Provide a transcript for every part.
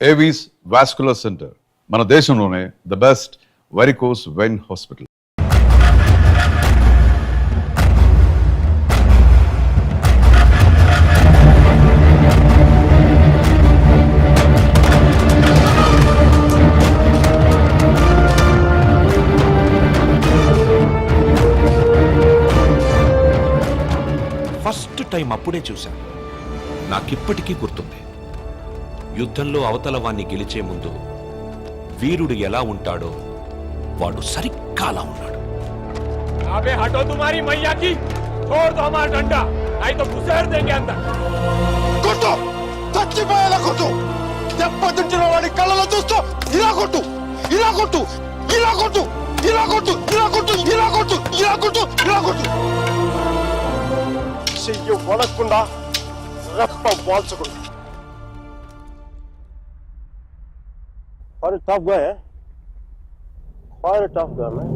Avis vascular centre మన దేశంలోనే the best varicose vein hospital. First time అప్పుడే చూశాను. నాకిప్పటికీ గుర్తుంది. యుద్ధంలో అవతల వాణ్ణి గెలిచే ముందు వీరుడు ఎలా ఉంటాడో వాడు సరిగ్గా అలా ఉన్నాడు. అబే హటో తుమారీ మయ్యాకి छोड़ दो हमारा डंडा नहीं तो घुसेड़ देंगे अंदर. కొట్టు చచ్చిపోయేలా కొట్టు. దెబ్బతింటున్న వాడి కళ్ళలో చూస్తూ ఇలా కొట్టు, ఇలా కొట్టు, ఇలా కొట్టు, ఇలా కొట్టు, ఇలా కొట్టు, ఇలా కొట్టు, ఇలా కొట్టు, ఇలా కొట్టు. చెయ్యి వడకుండా రెప్ప వాల్చకుండా. Quite a tough guy, eh? Quite a tough guy, man.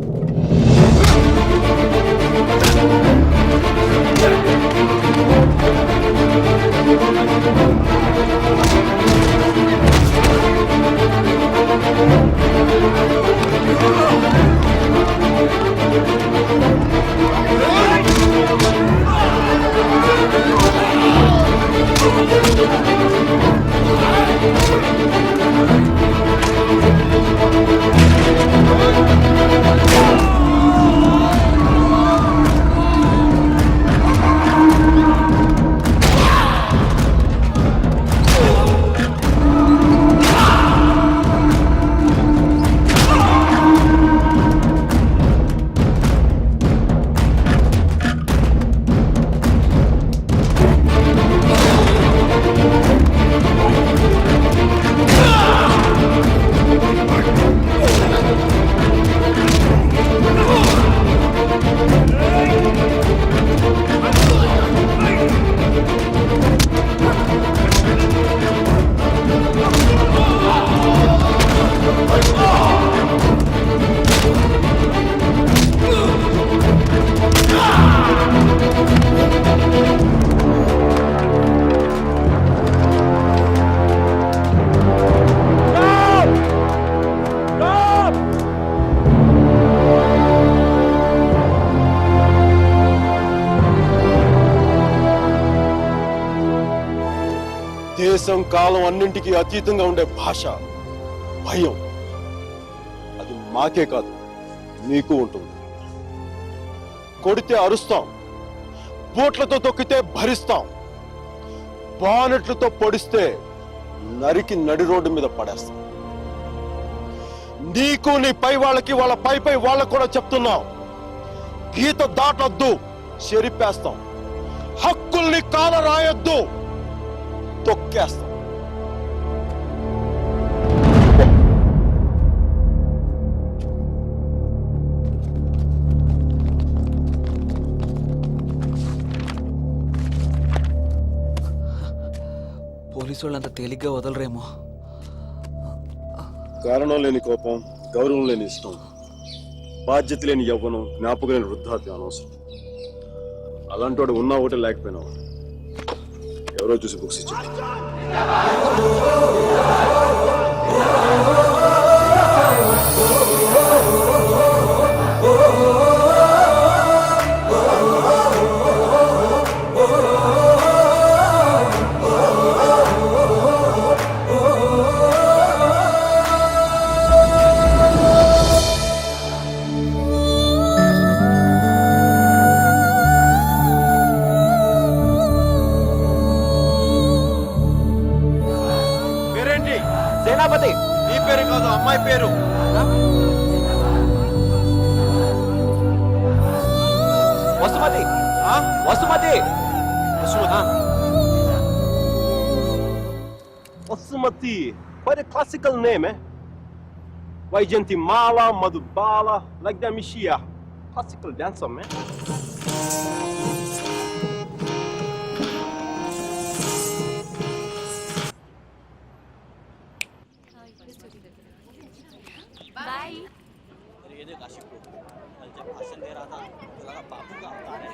దేశం కాలం అన్నింటికీ అతీతంగా ఉండే భాష భయం. అది మాకే కాదు మీకు ఉంటుంది. కొడితే అరుస్తాం, బోట్లతో తొక్కితే భరిస్తాం, బానెట్లతో పొడిస్తే నరికి నడి రోడ్డు మీద పడేస్తాం. నీకు నీ పై వాళ్ళకి వాళ్ళ పై వాళ్ళకు కూడా చెప్తున్నాం, గీత దాటొద్దు, చెరిపేస్తాం. హక్కుల్ని కాల రాయొద్దు, తొక్కేస్తాం. పోలీసు వాళ్ళు అంత తేలిగ్గా వదలరేమో. కారణం లేని కోపం, గౌరవం లేని ఇష్టం, బాధ్యత లేని యవ్వనం, జ్ఞాపకం లేని వృద్ధాప్యం అనవసరం. అలాంటి వాడు ఉన్నా ఒకటే లేకపోయినా ఎవరో చూసి బుక్స్ ఇచ్చారు. సేనాపతి, నీ పేరు కాదు, అమ్మాయి పేరు. Vasumathi. Vasumathi. Vasumathi. Quite a classical name, eh? Vaijantimala, Madhubala, like that Mishia. Classical dancer, man. Bye. ये देख आशिक को कल जब भाषण दे रहा था तो लगा बापू का अवतार है.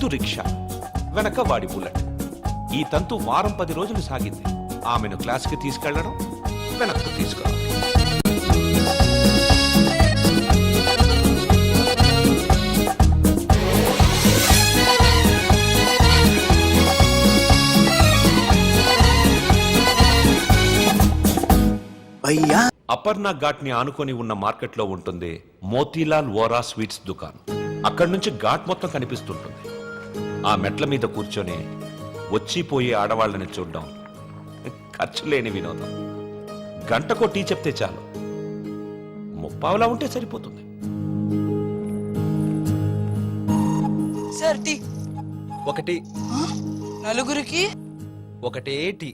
ముందు రిక్షా, వెనక వాడి బుల్లెట్. ఈ తంతు వారం 10 రోజులు సాగింది. ఆమెను క్లాస్కి తీసుకెళ్లడం, వెనక్కు తీసుకురావడం. అపర్ణ ఘాట్ ని ఆనుకొని ఉన్న మార్కెట్ లో ఉంటుంది మోతీలాల్ వోరా స్వీట్స్ దుకాణం. అక్కడి నుంచి ఘాట్ మొత్తం కనిపిస్తుంటుంది. ఆ మెట్ల మీద కూర్చొని వచ్చిపోయే ఆడవాళ్ళని చూడడం ఖర్చు లేని వినోదం. గంటకో టీ చెప్తే చాలు, ముప్పావులా ఉంటే సరిపోతుంది. సార్ టీ ఒకటి నలుగురికి ఒకటే టీ.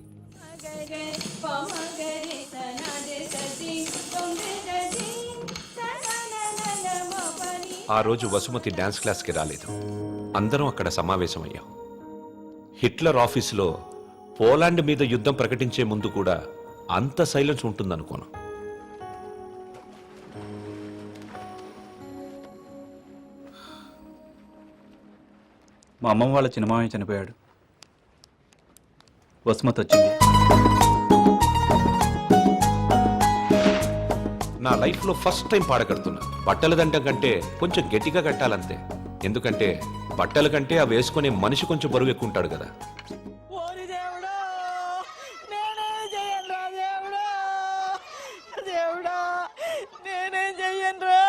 ఆ రోజు వసుమతి డాన్స్ క్లాస్కి రాలేదు. అందరం అక్కడ సమావేశమయ్యాం. హిట్లర్ ఆఫీసులో పోలాండ్ మీద యుద్ధం ప్రకటించే ముందు కూడా అంత సైలెన్స్ ఉంటుందనుకోను. మా అమ్మమ్మ వాళ్ళ చిన్నమామయ్య చనిపోయాడు. వసుమతి వచ్చింది. నా లైఫ్లో ఫస్ట్ టైం పాడగడుతున్నా. బట్టల దండం కంటే కొంచెం గట్టిగా కట్టాలంతే. ఎందుకంటే బట్టల కంటే అవి వేసుకునే మనిషి కొంచెం బరువు ఎక్కువ ఉంటాడు కదా. ఓరి దేవుడా, నేనేం చెయ్యనురా దేవుడా, దేవుడా నేనేం చెయ్యనురా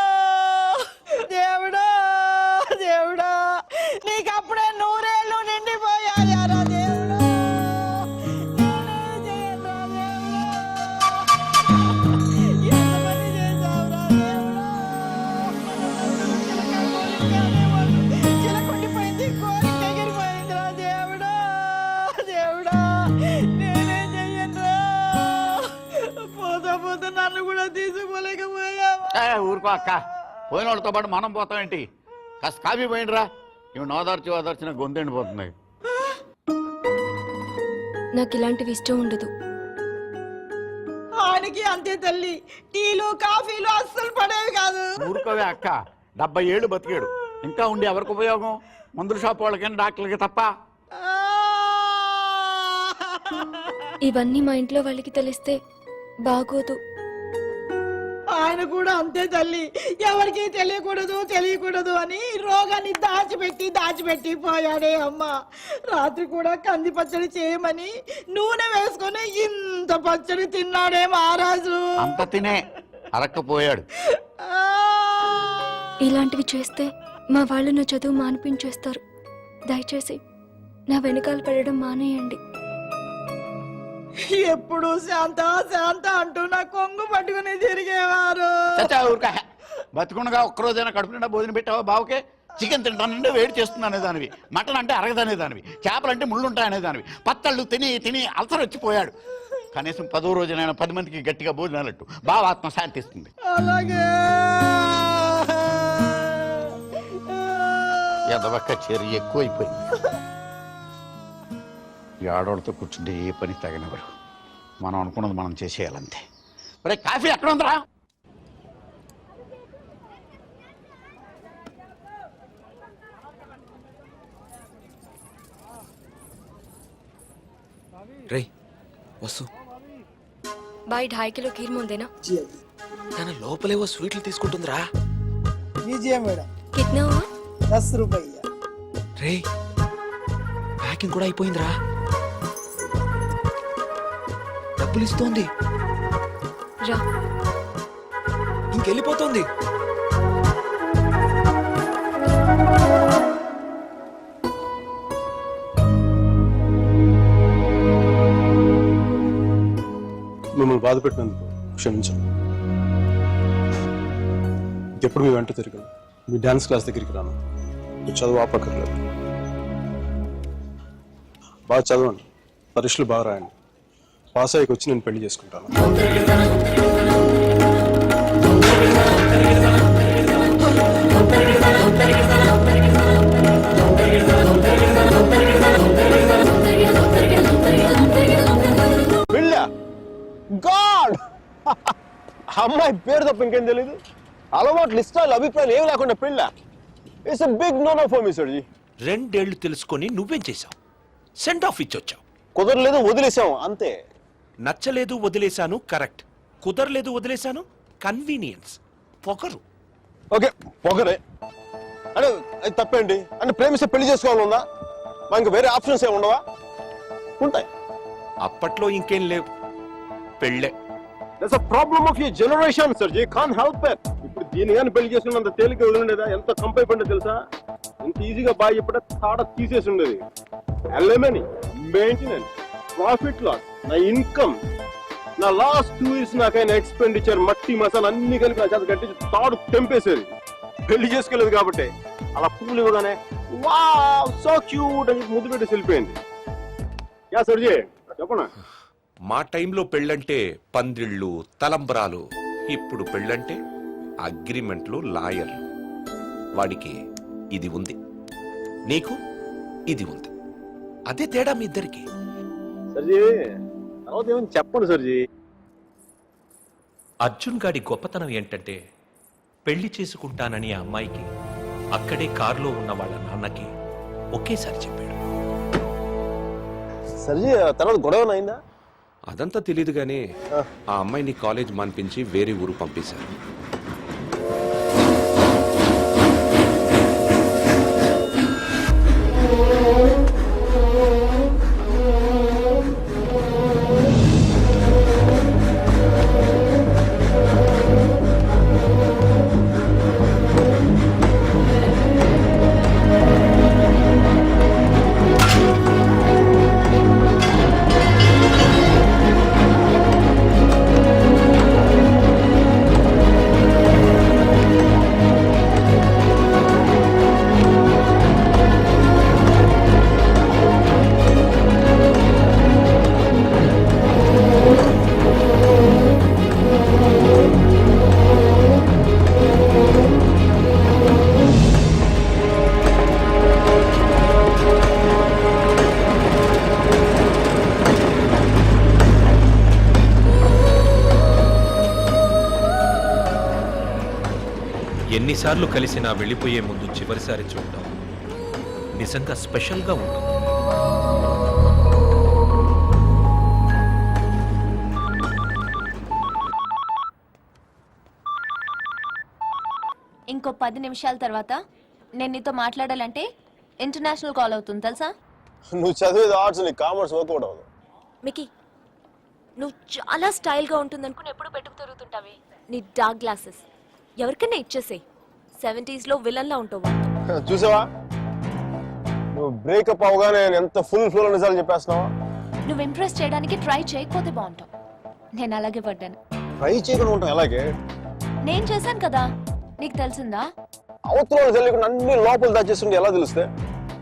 దేవుడా, దేవుడా నీకు అప్పుడే 100 ఏళ్ళు నిండిపోయాయారా దేవుడా, నేనేం చెయ్యనురా దేవుడా, ఎంత పని చేశావురా దేవుడా, చిలకొండిపోయింది, కోరిక ఎగిరిపోయిందిరా దేవుడా, దేవుడా నేనేం చెయ్యనురా, పోతా పోతా నన్ను కూడా తీసుకోలేకపోయావా. ఊరుకో అక్క, పోయిన వాళ్ళతో పాటు మనం పోతామేంటి? కాస్త కాఫీ పోయిండ్రా. ఇవి ఓదార్చిన గొంతెండిపోతున్నాయి. నాకు ఇలాంటివి ఇష్టం ఉండదు. ఆయనకి అంతే తల్లి, టీలు కాఫీలు అస్సలు పడేవి కాదు. ఊరుకోవే అక్క, 70 ఏళ్ళు బతికాడు. ఇంకా ఉండి ఎవరికి ఉపయోగం? మందుల షాప్ వాళ్ళకైనా డాక్టర్లకి తప్ప. ఇవన్నీ మా ఇంట్లో వాళ్ళకి తెలిస్తే బాగోదు. ఆయన కూడా అంతే తల్లి, ఎవరికి తెలియకూడదు అని రోగాన్ని దాచిపెట్టి పోయాడే అమ్మ. రాత్రి కూడా కంది పచ్చడి చేయమని నూనె వేసుకొని ఇంత పచ్చడి తిన్నాడే మహారాజు. అంత తినే అరక్కపోయాడు. ఇలాంటివి చేస్తే మా వాళ్ళు నా చదువు మానిపించేస్తారు. దయచేసి నా వెనకాల పడడం మానేయండి. ఎప్పుడు శాంత శాంత అంటూ నా కొంగు పట్టుకుని తిరిగేవారు. ఊరుక, బతుకుండగా ఒక్కరోజైనా కడుపు నిండా భోజనం పెట్టావా బావుకే? చికెన్ తింటానంటే వేడి చేస్తుంది అనేదానివి, మటన్ అంటే అరగదనేదానివి, చేపలంటే ముళ్ళుంటాయనేదానివి. పత్తళ్ళు తిని అల్సర్ వచ్చిపోయాడు. కనీసం 10వ రోజునైనా 10 మందికి గట్టిగా భోజనాలట్టు బావ ఆత్మ శాంతిస్తుంది. అలాగే ఎదవక్క చర్య ఎక్కువైపోయింది. ఈ ఆడవాళ్ళతో కూర్చుంటే ఏ పని తగినవారు. మనం అనుకున్నది మనం చేసేయాలంతే. ఒరే కాఫీ ఎక్కడ ఉందిరా? రే వసు, బాయ్ 2.5 కిలో ఖీర్ ముందేనా? తన లోపలేవో స్వీట్లు తీసుకుంటుందిరా. కిట్నా హువా? 10 రూపాయలు. రే ప్యాకింగ్ కూడా అయిపోయిందిరా. డబ్బులు ఇస్తోంది, రా. ఇంకెళ్ళిపోతుంది. మిమ్మల్ని బాధ పెట్టినందుకు క్షమించండి. ఎప్పుడు మీ వెంట తిరిగాను, మీ డాన్స్ క్లాస్ దగ్గరికి రాను. మీరు చదువు ఆపక్కర్లేదు. బాగా చదవండి, పరీక్షలు బాగా రాయండి. పాస్ అయ్యకి వచ్చి నేను పెళ్లి చేసుకుంటాను. గాడ్, అమ్మాయి పేరు తప్ప ఇంకేం తెలీదు. అలవాట్లు ఇష్టాలు అభిప్రాయాలు ఏమి లేకుండా పెళ్ళ. It's a big no no for me sir ji. 2 ఏళ్లు తెలుసుకొని నువ్వేం చేశావు? సెండ్ ఆఫ్ ఇచ్చొచ్చావు. కుదరలేదు, వదిలేసాం అంతే. నచ్చలేదు వదిలేశాను, కరెక్ట్. కుదరలేదు వదిలేశాను, కన్వీనియన్స్, పొగరు. ఓకే, పొగరే అంటే అది తప్పేంటి? అంటే ప్రేమిస్తే పెళ్లి చేసుకోవాలన్నా మా ఇంకా వేరే ఆప్షన్స్ ఏమి ఉండవా? ఉంటాయి. అప్పట్లో ఇంకేం లేవు, పెళ్ళే. That's a problem of your generation sir. You can't help it. ఇప్పుడు దీని కానీ పెళ్లి చేసుకున్నంత తేలిక వదిలిండేదా? ఎంత కంపైపోయిందో తెలుసా? ఇంత ఈజీగా బాగా ఇప్పుడే తాడ తీసేసి ఉండేది. ఎలిమనీ, మెయింటెనెన్స్, ప్రాఫిట్ లాస్, నా ఇన్కమ్, నా లాస్ట్ 2 years నాకైనా ఎక్స్పెండిచర్, మట్టి మసాలా అన్ని కలిపి నా చేత కట్టి తాడు తెంపేసేది. పెళ్లి చేసుకోలేదు కాబట్టి అలా పువ్వులు ఇవ్వగానే వావ్ సో క్యూట్ అని ముద్దు పెట్టి వెళ్ళిపోయింది. యా సర్జీ చెప్పనా? మా టైంలో పెళ్ళంటే పందిళ్ళు, తలంబ్రాలు. ఇప్పుడు పెళ్ళంటే అగ్రిమెంట్లు, లాయర్లు. వాడికి ఇది ఉంది, నీకు ఇది ఉంది. అదే తేడా మీ ఇద్దరికి. సర్జీ తర్వాత ఏమని చెప్పండి సర్జీ. అర్జున్ గాడి గొప్పతనం ఏంటంటే పెళ్లి చేసుకుంటానని ఆ అమ్మాయికి అక్కడే కారులో ఉన్న వాళ్ళ నాన్నకి ఒకేసారి చెప్పాడు. సర్జీ తర్వాత గొడవ అయిందా? అదంతా తెలీదు గానీ ఆ అమ్మాయిని కాలేజ్ మాన్పించి వేరే ఊరు పంపేశారు. ఎన్నిసార్లు కలిసినా వెళ్ళిపోయే ముందు చివరిసారి చూడటం నిజంగా స్పెషల్గా ఉంటుంది. ఇంకో 10 నిమిషాల తర్వాత నేను నీతో మాట్లాడాలంటే ఇంటర్నేషనల్ కాల్ అవుతుంది తెలుసా? నువ్వు చదివేది ఆర్ట్స్, నీ కామర్స్ వర్కౌట్ అవ్వదు. మికీ, నువ్వు చాలా స్టైల్గా ఉంటుందనుకుని ఎప్పుడు పెట్టుకు తిరుగుతుంటావే నీ డార్క్ గ్లాసెస్ ఎవరికైనా ఇచ్చేసేయ్. 70s లో విలన్లా ఉంటావు. చూసావా నువ్వు బ్రేకప్ అవగానే ఎంత ఫుల్ ఫ్లో నిజాలు చెప్పేస్తున్నావా? నువ్వు ఇంప్రెస్ చేయడానికి ట్రై చేయకపోతే బాగుంటావు. నేను అలాగే పడ్డాను. ట్రై చేయకుండా ఉంటాం ఎలాగే? నేను చేశాను కదా, నీకు తెలిసిందా? అవతల తెలియకుండా అన్ని లోపల దాచేస్తుంటే ఎలా తెలిస్తే?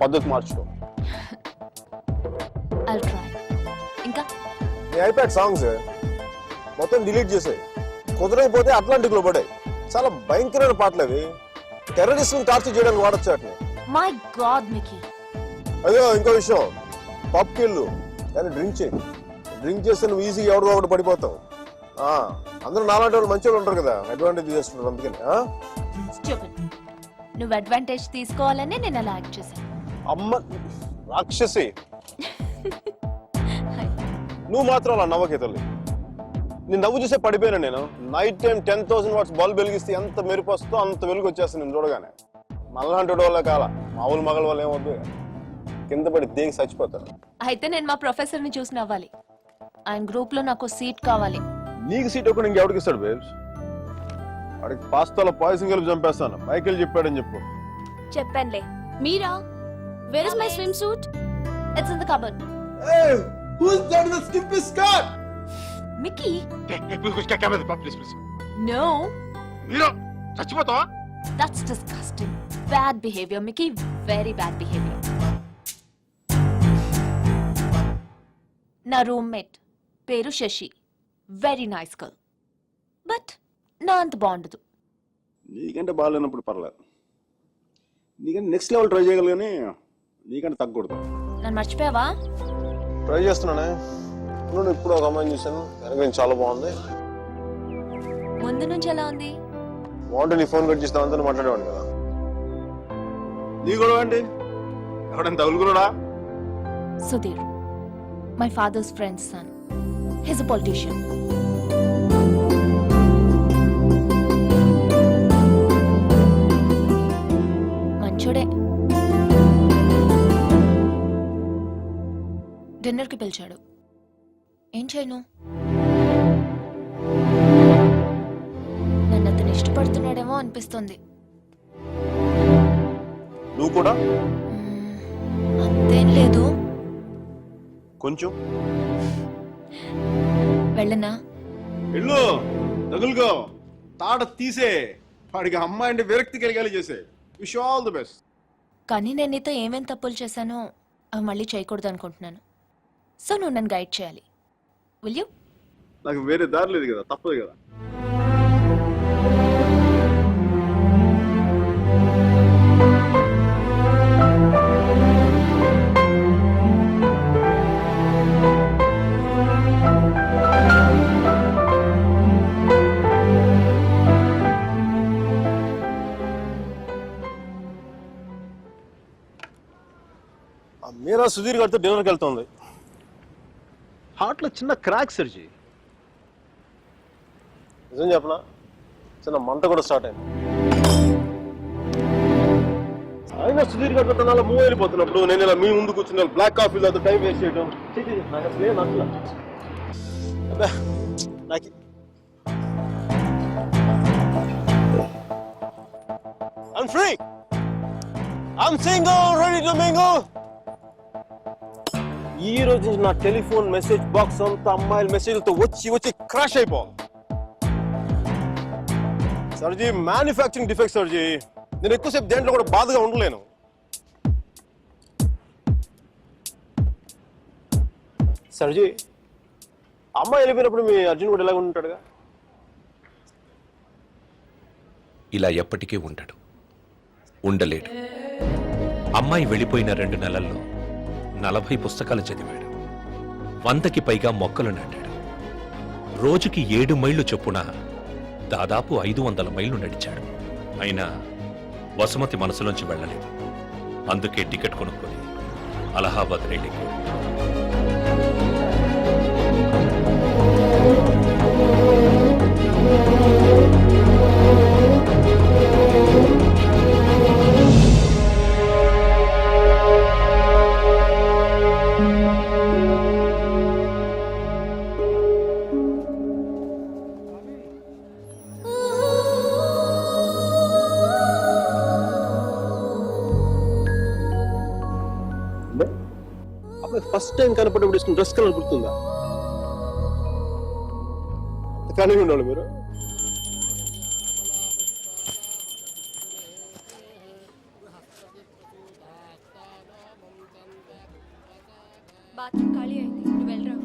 పద్ధతి మార్చుకో. I'll try. ఇంకా నీ ఐప్యాడ్ సాంగ్స్ మొత్తం డిలీట్ చేసాయి. కుదరకపోతే అట్లాంటిక్ లో పడాయి. చాలా భయంకరమైన పాటలు అవి. టెర్రరిస్ట్ టార్చర్ చేయడానికి వాడచ్చు వాటిని. My God Mickey. అయ్యో ఇంకో విషయం, పబ్కి వెళ్ళు కానీ డ్రింక్ చేయి. డ్రింక్ చేస్తే నువ్వు ఈజీగా ఎవరికో ఒకటి పడిపోతావు. అందరూ నాలాంటి వాళ్ళు మంచి వాళ్ళు ఉంటారు కదా, అడ్వాంటేజ్ తీసుకుంటారు. అందుకని Stupid. నువ్వు అడ్వాంటేజ్ తీసుకోవాలని నేను అలా యాక్ట్ చేశాను. అమ్మ రాక్షసి, నువ్వు మాత్రం అలా నవ్వకే తల్లి. నీ నవ్వు చూసే పడిపోయాను నేను. నైట్ టైం 10,000 watts బల్బ్ వెలిగిస్తే ఎంత మెరుపు వస్తుందో అంత వెలుగు వచ్చేస్తుంది నేను చూడగానే. మళ్ళాంటి వాళ్ళ కాల మామూలు మగల వాళ్ళు ఏమవుతుంది, కింద పడి దేనికి చచ్చిపోతారు. అయితే నేను మా ప్రొఫెసర్ ని చూసి నవ్వాలి. ఆయన గ్రూప్ లో నాకు సీట్ కావాలి. నీకు సీట్ ఒకటి ఇంకెవడికి ఇస్తాడు బేబ్స్? వాడికి పాస్తాలో పాయసం కలిపి చంపేస్తాను. మైకేల్ చెప్పాడని చెప్పు. చెప్పానులే. Mira? Where is my swimsuit? It's in the cupboard. Hey, who's that in the skimpy skirt? Mickey. Please. No. Mira, చచ్చిపోతావా? That's disgusting. Bad behavior, Mickey. Very bad behavior. నా రూమ్మేట్ పేరు Shashi. Very nice girl. But నా అంత బాగుండదు. నీకంటే బాగాలేనప్పుడు పర్లేదు. నీకంటే నెక్స్ట్ లెవెల్ ట్రై చేయగలరు కానీ నీకంటే తగ్గకూడదు. నన్ను మర్చిపోయావా? ట్రై చేస్తున్నానే. నువ్వు ఇప్పుడు ఒక అమ్మాయిని చూశాను, వెనక చాలా బాగుంది. ముందు నుంచి ఎలా ఉంది? బాగుంటే నీ ఫోన్ కట్ చేస్తావు అంతా మాట్లాడేవాడిని కదా. నీ గొడవ ఏంటి? ఎవడైనా తగులుకున్నాడా? Sudheer, my father's friend's son. His a politician. మంచోడే. డిన్నర్కి పిలిచాడు. ఏం చేయను? నన్ను అతను ఇష్టపడుతున్నాడేమో అనిపిస్తుంది. నువ్వు కూడా అంతేం లేదు. కొంచెం వెళ్ళనా? వెళ్ళు, తగులుకో, తాట తీసే, వాడికి అమ్మాయి అంటే విరక్తి కలిగేలా చేసే. Wish all the best. కానీ నేను నీతో ఏమేం తప్పులు చేశానో అవి మళ్ళీ చేయకూడదు అనుకుంటున్నాను. సో నువ్వు నన్ను గైడ్ చేయాలి. Will you? నాకు వేరే దారి లేదు కదా, తప్పదు కదా. మీరా సుధీర్ గారితో డిన్నర్కి వెళ్తుంది. హార్ట్లో చిన్న క్రాక్ సర్జీ. నిజం చెప్పనా, చిన్న మంట కూడా స్టార్ట్ అయింది. అయినా సుధీర్ గారితో తన మూవ్ వెళ్ళిపోతున్నప్పుడు నేను ఇలా మీ ముందు కూర్చున్న బ్లాక్ కాఫీ తో టైం వేస్ట్ చేయడం నాకు అసలు ఏం నచ్చలా. నాకు I'm free. I'm single, ready to mingle. ఈ రోజు నుంచి నా టెలిఫోన్ మెసేజ్ బాక్స్ అంతా అమ్మాయిల మెసేజ్లతో వచ్చి క్రాష్ అయిపోవాలి. సర్జీ, మ్యానుఫ్యాక్చరింగ్ డిఫెక్ట్ సర్జీ. నేను ఎక్కువసేపు దేంట్లో కూడా బాధగా ఉండలేను. సర్జీ, అమ్మాయి వెళ్ళిపోయినప్పుడు మీ అర్జున్ కూడా ఎలాగ ఉంటాడుగా? ఇలా ఎప్పటికీ ఉండడు, ఉండలేడు. అమ్మాయి వెళ్ళిపోయిన 2 నెలల్లో 40 పుస్తకాలు చదివాడు. 100కి పైగా మొక్కలు నాటాడు. రోజుకి 7 మైళ్ళు చొప్పున దాదాపు 500 మైళ్ళు నడిచాడు. అయినా వసుమతి మనసులోంచి వెళ్ళలేదు. అందుకే టికెట్ కొనుక్కొని అలహాబాద్ రైలుకి. ఫస్ట్ టైం కనపడేప్పుడు వేసుకున్న డ్రెస్ కలర్ గుర్తుందా? కానీ ఉండాలి మీరు. బాత్రూమ్ ఖాళీ అయింది, నువ్వు వెళ్ళరా.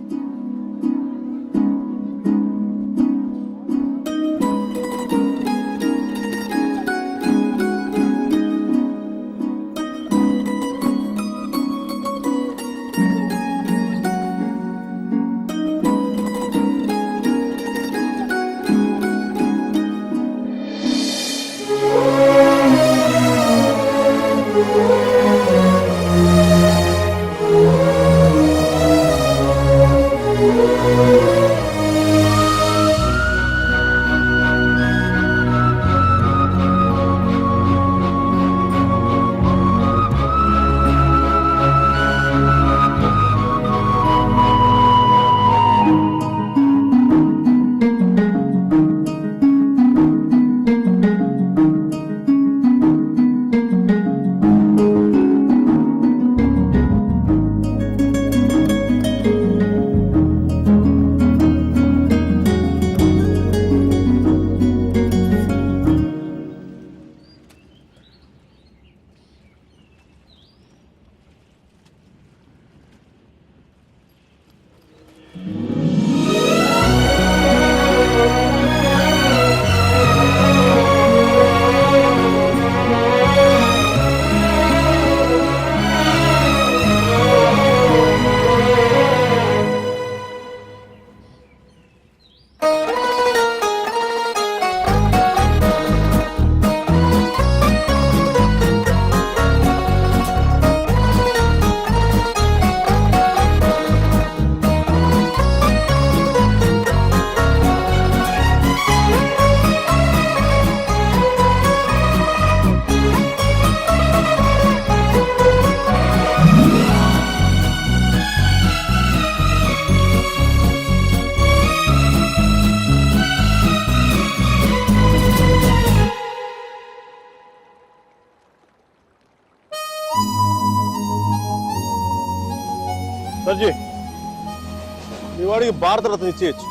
వాడికి భారత రత్న ఇచ్చేయచ్చు.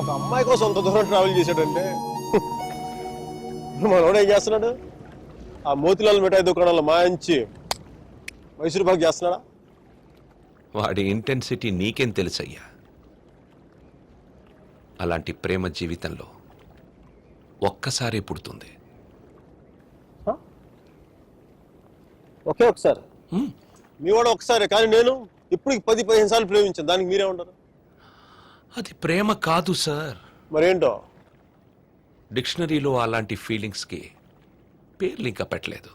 ఒక అమ్మాయి కోసం అంత దూరం ట్రావెల్ చేశాడంటే మనోడు ఏం చేస్తున్నాడు? ఆ మోతిలాల్ మిఠాయి దుకాణంలో మంచి మైసూర్ పాక్ చేస్తున్నాడా? వాడి ఇంటెన్సిటీ నీకేం తెలుసయ్యా? అలాంటి ప్రేమ జీవితంలో ఒక్కసారి పుడుతుంది. ఒకే ఒకసారి మీ వాడు ఒకసారి, కానీ నేను ఇప్పుడు 10-15 సార్లు ప్రేమించాను. దానికి మీరే ఉంటారు? అది ప్రేమ కాదు సార్. మరేంటో? డిక్షనరీలో అలాంటి ఫీలింగ్స్కి పేర్లు ఇంకా పెట్టలేదు.